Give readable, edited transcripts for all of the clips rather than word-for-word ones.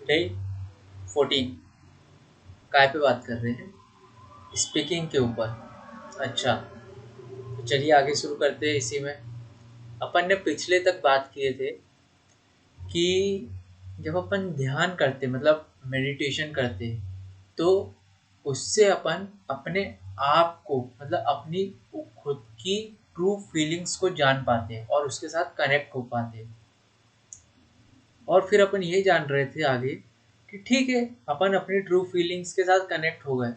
Day 14 काय पे बात कर रहे हैं? स्पीकिंग के ऊपर। अच्छा, तो चलिए आगे शुरू करते हैं। इसी में अपन ने पिछले तक बात किए थे कि जब अपन ध्यान करते मतलब मेडिटेशन करते तो उससे अपन अपने आप को मतलब अपनी खुद की ट्रू फीलिंग्स को जान पाते हैं और उसके साथ कनेक्ट हो पाते हैं। और फिर अपन ये जान रहे थे आगे कि ठीक है, अपन अपनी ट्रू फीलिंग्स के साथ कनेक्ट हो गए,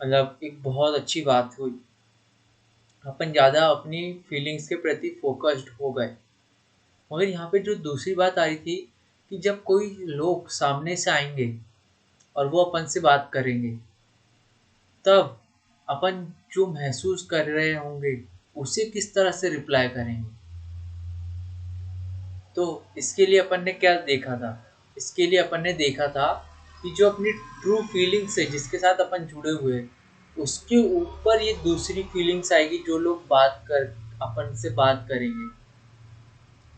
मतलब एक बहुत अच्छी बात हुई। अपन ज़्यादा अपनी फीलिंग्स के प्रति फोकस्ड हो गए। मगर यहाँ पे जो दूसरी बात आ रही थी कि जब कोई लोग सामने से आएंगे और वो अपन से बात करेंगे, तब अपन जो महसूस कर रहे होंगे उसे किस तरह से रिप्लाई करेंगे। तो इसके लिए अपन ने क्या देखा था? इसके लिए अपन ने देखा था कि जो अपनी ट्रू फीलिंग्स है जिसके साथ अपन जुड़े हुए हैं, उसके ऊपर ये दूसरी फीलिंग्स आएगी जो लोग बात कर अपन से बात करेंगे।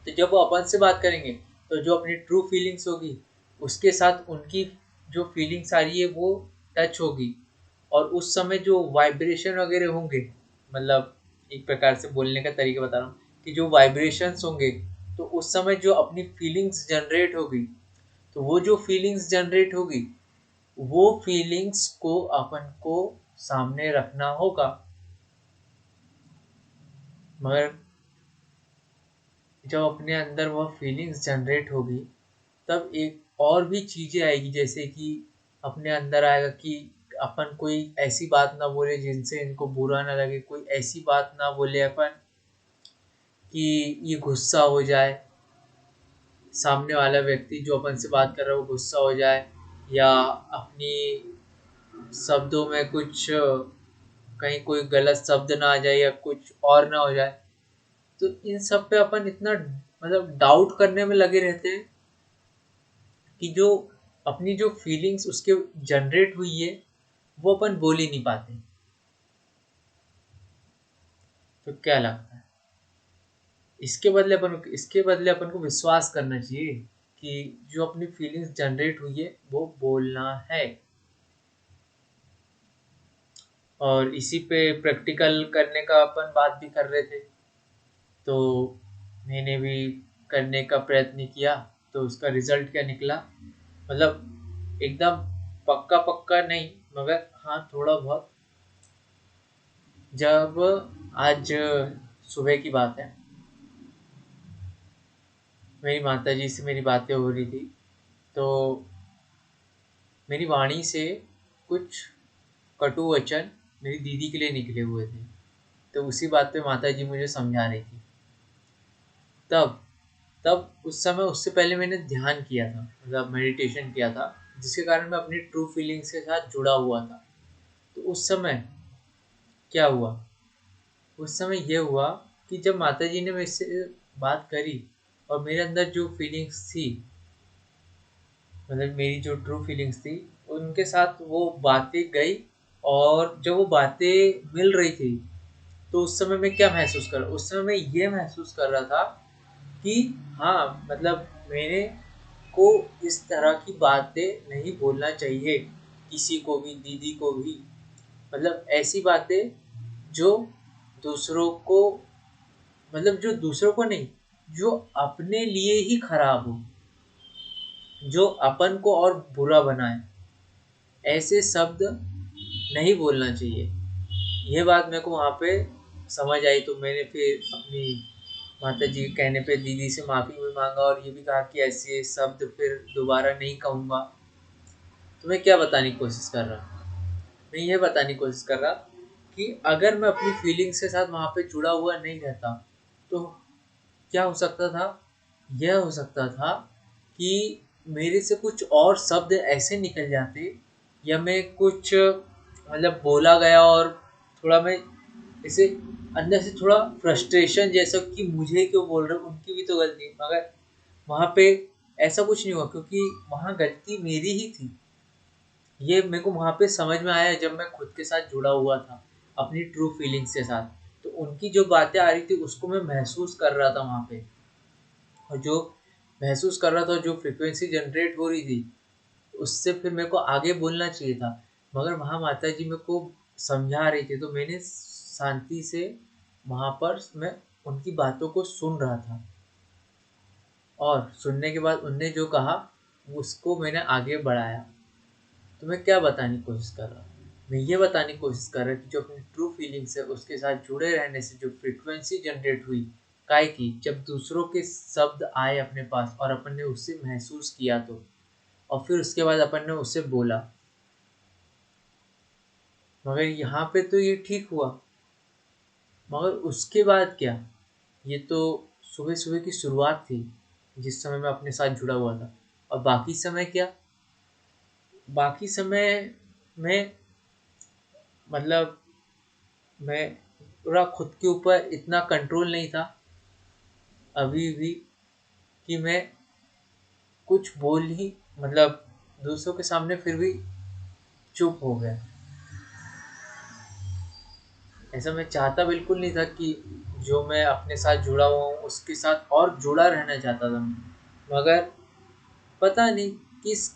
तो जब वो अपन से बात करेंगे तो जो अपनी ट्रू फीलिंग्स होगी उसके साथ उनकी जो फीलिंग्स आ रही है वो टच होगी। और उस समय जो वाइब्रेशन वगैरह होंगे, मतलब एक प्रकार से बोलने का तरीका बता रहा हूँ कि जो वाइब्रेशंस होंगे, तो उस समय जो अपनी फीलिंग्स जनरेट होगी, तो वो जो फीलिंग्स जनरेट होगी वो फीलिंग्स को अपन को सामने रखना होगा। मगर जब अपने अंदर वह फीलिंग्स जनरेट होगी तब एक और भी चीज़ें आएगी, जैसे कि अपने अंदर आएगा कि अपन कोई ऐसी बात ना बोले जिनसे इनको बुरा ना लगे, कोई ऐसी बात ना बोले अपन कि ये गुस्सा हो जाए, सामने वाला व्यक्ति जो अपन से बात कर रहा है वो गुस्सा हो जाए, या अपनी शब्दों में कुछ कहीं कोई गलत शब्द ना आ जाए या कुछ और ना हो जाए। तो इन सब पे अपन इतना मतलब डाउट करने में लगे रहते हैं कि जो अपनी जो फीलिंग्स उसके जनरेट हुई है वो अपन बोल ही नहीं पाते। तो क्या लगता है? इसके बदले अपन को विश्वास करना चाहिए कि जो अपनी फीलिंग्स जनरेट हुई है वो बोलना है। और इसी पे प्रैक्टिकल करने का अपन बात भी कर रहे थे, तो मैंने भी करने का प्रयत्न किया। तो उसका रिजल्ट क्या निकला, मतलब एकदम पक्का पक्का नहीं, मगर हाँ थोड़ा बहुत। जब आज सुबह की बात है, मेरी माताजी से मेरी बातें हो रही थी, तो मेरी वाणी से कुछ कटु वचन मेरी दीदी के लिए निकले हुए थे। तो उसी बात पे माताजी मुझे समझा रही थी। तब तब उस समय उससे पहले मैंने ध्यान किया था, मतलब मेडिटेशन किया था, जिसके कारण मैं अपनी ट्रू फीलिंग्स के साथ जुड़ा हुआ था। तो उस समय क्या हुआ? उस समय ये हुआ कि जब माताजी ने मेरे से बात करी और मेरे अंदर जो फीलिंग्स थी, मतलब मेरी जो ट्रू फीलिंग्स थी, उनके साथ वो बातें गई। और जब वो बातें मिल रही थी तो उस समय मैं क्या महसूस कर रहा, उस समय मैं ये महसूस कर रहा था कि हाँ, मतलब मेरे को इस तरह की बातें नहीं बोलना चाहिए किसी को भी, दीदी को भी। मतलब ऐसी बातें जो दूसरों को, मतलब जो दूसरों को नहीं, जो अपने लिए ही खराब हो, जो अपन को और बुरा बनाए, ऐसे शब्द नहीं बोलना चाहिए। यह बात मेरे को वहाँ पे समझ आई। तो मैंने फिर अपनी माताजी के कहने पे दीदी से माफ़ी भी मांगा और ये भी कहा कि ऐसे शब्द फिर दोबारा नहीं कहूँगा। तो मैं क्या बताने की कोशिश कर रहा, मैं ये बताने की कोशिश कर रहा कि अगर मैं अपनी फीलिंग्स के साथ वहाँ पे जुड़ा हुआ नहीं रहता तो क्या हो सकता था? यह हो सकता था कि मेरे से कुछ और शब्द ऐसे निकल जाते, या मैं कुछ मतलब बोला गया और थोड़ा मैं ऐसे अंदर से थोड़ा फ्रस्ट्रेशन जैसा कि मुझे क्यों बोल रहे हो, उनकी भी तो गलती है। मगर वहाँ पे ऐसा कुछ नहीं हुआ क्योंकि वहाँ गलती मेरी ही थी। ये मेरे को वहाँ पे समझ में आया जब मैं खुद के साथ जुड़ा हुआ था, अपनी ट्रू फीलिंग्स के साथ। तो उनकी जो बातें आ रही थी उसको मैं महसूस कर रहा था वहाँ पे, और जो महसूस कर रहा था, जो फ्रीक्वेंसी जनरेट हो रही थी, उससे फिर मेरे को आगे बोलना चाहिए था, मगर वहाँ माता जी मेरे को समझा रही थी, तो मैंने शांति से वहाँ पर मैं उनकी बातों को सुन रहा था, और सुनने के बाद उनने जो कहा उसको मैंने आगे बढ़ाया। तो मैं क्या बताने की कोशिश कर रहा हूँ? मैं ये बताने की कोशिश कर रहा कि जो अपनी ट्रू फीलिंग्स है उसके साथ जुड़े रहने से जो फ्रीक्वेंसी जनरेट हुई, काय की जब दूसरों के शब्द आए अपने पास और अपन ने उससे महसूस किया, तो और फिर उसके बाद अपन ने उससे बोला, मगर यहाँ पे तो ये ठीक हुआ, मगर उसके बाद क्या? ये तो सुबह सुबह की शुरुआत थी जिस समय मैं अपने साथ जुड़ा हुआ था, और बाकी समय क्या? बाकी समय में मतलब मैं पूरा खुद के ऊपर इतना कंट्रोल नहीं था अभी भी कि मैं कुछ बोल ही मतलब दूसरों के सामने फिर भी चुप हो गया। ऐसा मैं चाहता बिल्कुल नहीं था कि जो मैं अपने साथ जुड़ा हुआ हूँ उसके साथ और जुड़ा रहना चाहता था मैं, मगर पता नहीं किस,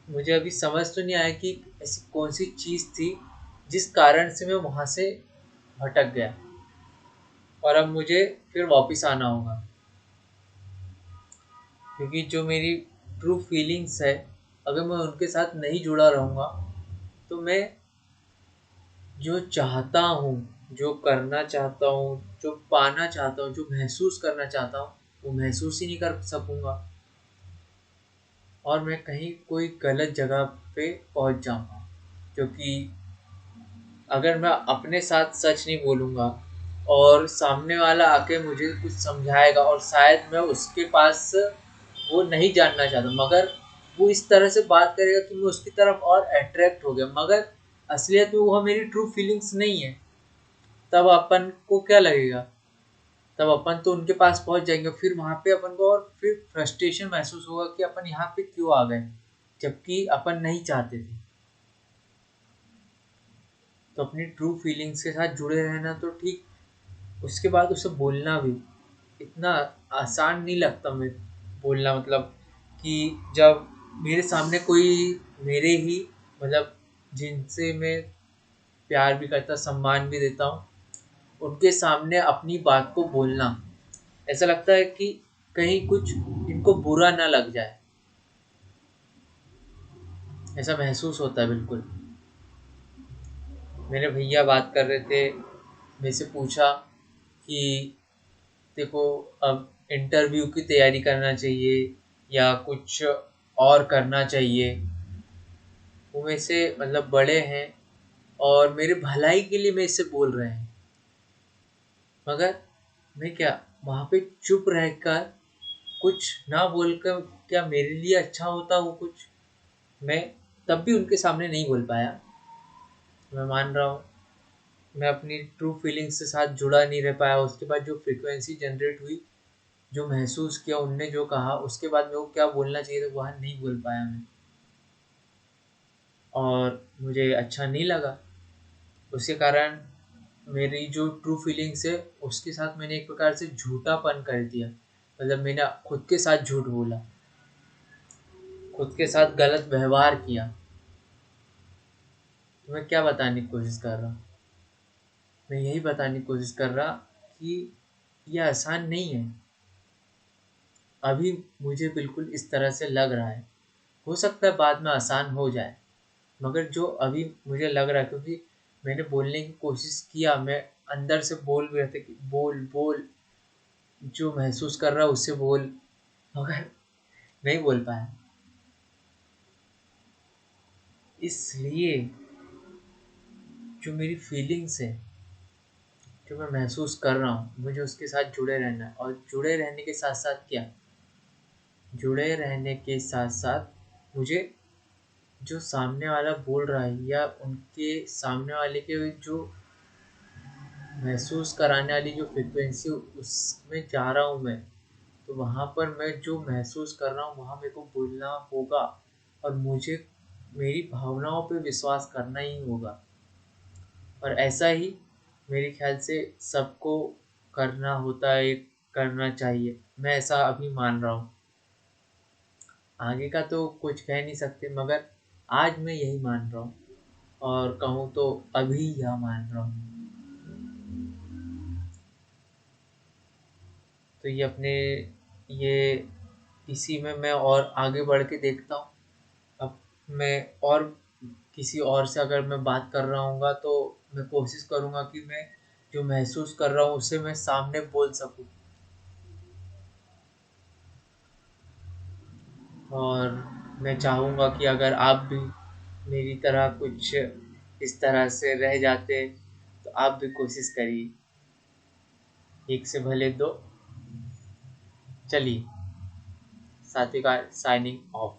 मुझे अभी समझ तो नहीं आया कि ऐसी कौन सी चीज़ थी जिस कारण से मैं वहाँ से भटक गया, और अब मुझे फिर वापस आना होगा, क्योंकि जो मेरी ट्रू फीलिंग्स है, अगर मैं उनके साथ नहीं जुड़ा रहूँगा तो मैं जो चाहता हूँ, जो करना चाहता हूँ, जो पाना चाहता हूँ, जो महसूस करना चाहता हूँ, वो महसूस ही नहीं कर सकूँगा, और मैं कहीं कोई गलत जगह पे पहुँच जाऊँगा। क्योंकि अगर मैं अपने साथ सच नहीं बोलूँगा और सामने वाला आके मुझे कुछ समझाएगा, और शायद मैं उसके पास वो नहीं जानना चाहता, मगर वो इस तरह से बात करेगा कि मैं उसकी तरफ और अट्रैक्ट हो गया, मगर असलियत में वो मेरी ट्रू फीलिंग्स नहीं है, तब अपन को क्या लगेगा? तब अपन तो उनके पास पहुंच जाएंगे, फिर वहां पे अपन को और फिर फ्रस्ट्रेशन महसूस होगा कि अपन यहाँ पे क्यों आ गए, जबकि अपन नहीं चाहते थे। तो अपनी ट्रू फीलिंग्स के साथ जुड़े रहना तो ठीक, उसके बाद उसे बोलना भी इतना आसान नहीं लगता। मैं बोलना मतलब कि जब मेरे सामने कोई, मेरे ही मतलब जिनसे मैं प्यार भी करता, सम्मान भी देता हूँ, उनके सामने अपनी बात को बोलना, ऐसा लगता है कि कहीं कुछ इनको बुरा ना लग जाए, ऐसा महसूस होता है बिल्कुल। मेरे भैया बात कर रहे थे, मेरे से पूछा कि देखो अब इंटरव्यू की तैयारी करना चाहिए या कुछ और करना चाहिए। वो मेरे से मतलब बड़े हैं और मेरे भलाई के लिए मेरे से बोल रहे हैं, मगर मैं क्या वहाँ पे चुप रहकर कुछ ना बोलकर क्या मेरे लिए अच्छा होता वो कुछ? मैं तब भी उनके सामने नहीं बोल पाया, मैं मान रहा हूँ। मैं अपनी ट्रू फीलिंग्स के साथ जुड़ा नहीं रह पाया, उसके बाद जो फ्रीक्वेंसी जनरेट हुई, जो महसूस किया, उनने जो कहा, उसके बाद मेरे को क्या बोलना चाहिए था वह नहीं बोल पाया मैं, और मुझे अच्छा नहीं लगा। उसके कारण मेरी जो ट्रू फीलिंग्स है उसके साथ मैंने एक प्रकार से झूठापन कर दिया, मतलब मैंने खुद के साथ झूठ बोला, खुद के साथ गलत व्यवहार किया। तो मैं क्या बताने की कोशिश कर रहा हूँ? मैं यही बताने की कोशिश कर रहा कि यह आसान नहीं है। अभी मुझे बिल्कुल इस तरह से लग रहा है, हो सकता है बाद में आसान हो जाए, मगर जो अभी मुझे लग रहा है, क्योंकि मैंने बोलने की कोशिश किया, मैं अंदर से बोल भी रहे थे कि बोल बोल, जो महसूस कर रहा है उससे बोल, मगर नहीं बोल पाया। इसलिए जो मेरी फीलिंग्स है, जो मैं महसूस कर रहा हूँ, मुझे उसके साथ जुड़े रहना है, और जुड़े रहने के साथ साथ क्या, जुड़े रहने के साथ साथ मुझे जो सामने वाला बोल रहा है या उनके सामने वाले के जो महसूस कराने वाली जो फ्रीक्वेंसी उसमें जा रहा हूँ मैं, तो वहाँ पर मैं जो महसूस कर रहा हूँ वहाँ मेरे को बोलना होगा, और मुझे मेरी भावनाओं पे विश्वास करना ही होगा। और ऐसा ही मेरे ख्याल से सबको करना होता है, करना चाहिए, मैं ऐसा अभी मान रहा हूँ। आगे का तो कुछ कह नहीं सकते, मगर आज मैं यही मान रहा हूँ, और कहूँ तो अभी यह मान रहा हूँ। तो ये अपने ये इसी में मैं और आगे बढ़ के देखता हूँ। अब मैं और किसी और से अगर मैं बात कर रहा हूँगा तो मैं कोशिश करूँगा कि मैं जो महसूस कर रहा हूँ उसे मैं सामने बोल सकूँ। और मैं चाहूँगा कि अगर आप भी मेरी तरह कुछ इस तरह से रह जाते तो आप भी कोशिश करिए, एक से भले दो। चलिए, साथी का साइनिंग ऑफ।